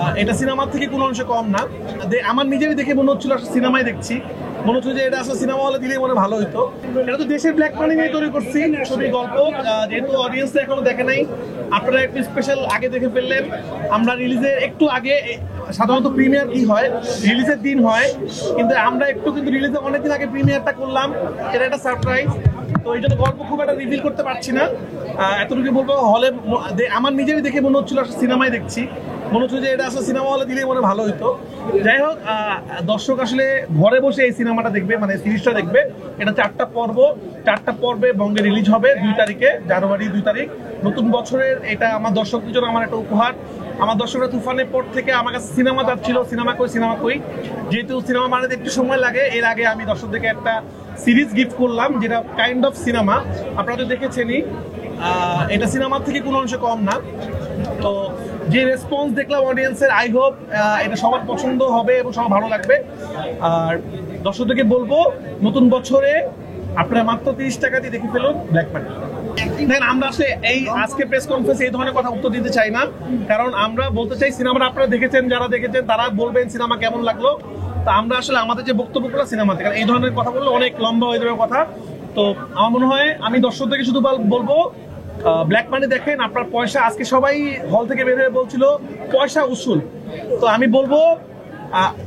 এটা সিনেমা থেকে কোনো অংশে কম না। আমার নিজেরই দেখে মনে হচ্ছিল সিনেমাই দেখছি, মনে হচ্ছে যে এটা আসলে সিনেমা হলে দিলে মনে ভালো হতো। এটা তো দেশের ব্ল্যাক মানি নিয়ে তৈরি করছি ছবি গল্প, যেহেতু অডিয়েন্স এখনো দেখে নাই, আপনারা একটু স্পেশাল আগে দেখে ফেললেন। আমরা রিলিজের একটু আগে, সাধারণত প্রিমিয়ার কি হয় রিলিজের দিন হয়, কিন্তু আমরা একটু কিন্তু রিলিজের অনেকদিন আগে প্রিমিয়ারটা করলাম, এটা একটা সারপ্রাইজ। তো এই জন্য গল্প খুব একটা রিভিল করতে পারছি না। এতটুকু বলবো, হলে আমার নিজেরই দেখে মনে হচ্ছিল সিনেমাই দেখছি, মনে হচ্ছে যে এটা আসলে সিনেমা হলে দিলে মনে ভালো হতো। যাই হোক, দর্শক আসলে ঘরে বসে এই সিনেমাটা দেখবে, মানে সিরিজটা দেখবে। এটা 4টা পর্ব, 4টা পর্বে বঙ্গে রিলিজ হবে 2 তারিখে, জানুয়ারি 2 তারিখ, নতুন বছরের। এটা আমার দর্শকদের জন্য আমার একটা উপহার। আমার দর্শকরা তুফানের পর থেকে আমার কাছে সিনেমা যাচ্ছিল, সিনেমা কই, যেহেতু সিনেমা বানাতে একটু সময় লাগে, এর আগে আমি দর্শকদেরকে একটা সিরিজ গিফট করলাম, যেটা কাইন্ড অফ সিনেমা, আপনারা তো দেখেছেনই। এটা সিনেমা থেকে কোনো অংশে কম না। তো যে রেসপন্স দেখলাম অডিয়েন্সের, আই হোপ এটা সবার পছন্দ হবে এবং সবার ভালো লাগবে। আর দর্শকদেরকে বলবো, নতুন বছরে আপনারা মাত্র 30 টাকা দিয়ে দেখে ফেলুন ব্ল্যাক মানি। দেখেন, আমরা আসলে এই আজকে প্রেস কনফারেন্সে এই ধরনের কথা উত্তর দিতে চাই না, কারণ আমরা বলতে চাই সিনেমাটা আপনারা দেখেছেন, যারা দেখেছেন তারা বলবেন সিনেমা কেমন লাগলো। তো আমরা আসলে আমাদের যে বক্তব্যগুলো সিনেমাতে, কারণ এই ধরনের কথা বললে অনেক লম্বা হয়ে যাবে কথা। তো আমার মনে হয় আমি দর্শকদেরকে শুধু বলবো, ব্ল্যাক মানি দেখেন, আপনার পয়সা, আজকে সবাই হল থেকে বের হয়ে বলছিল পয়সা উসুল। তো আমি বলবো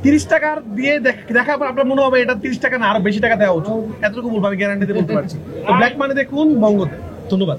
30 টাকার দিয়ে দেখা আপনার মনে হবে এটা 30 টাকা না, আরো বেশি টাকা দেওয়া উচিত, এতটুকু বলবো, আমি গ্যারান্টি দিয়ে বলতে পারছি। তো ব্ল্যাক মানি দেখুন বঙ্গতে। ধন্যবাদ।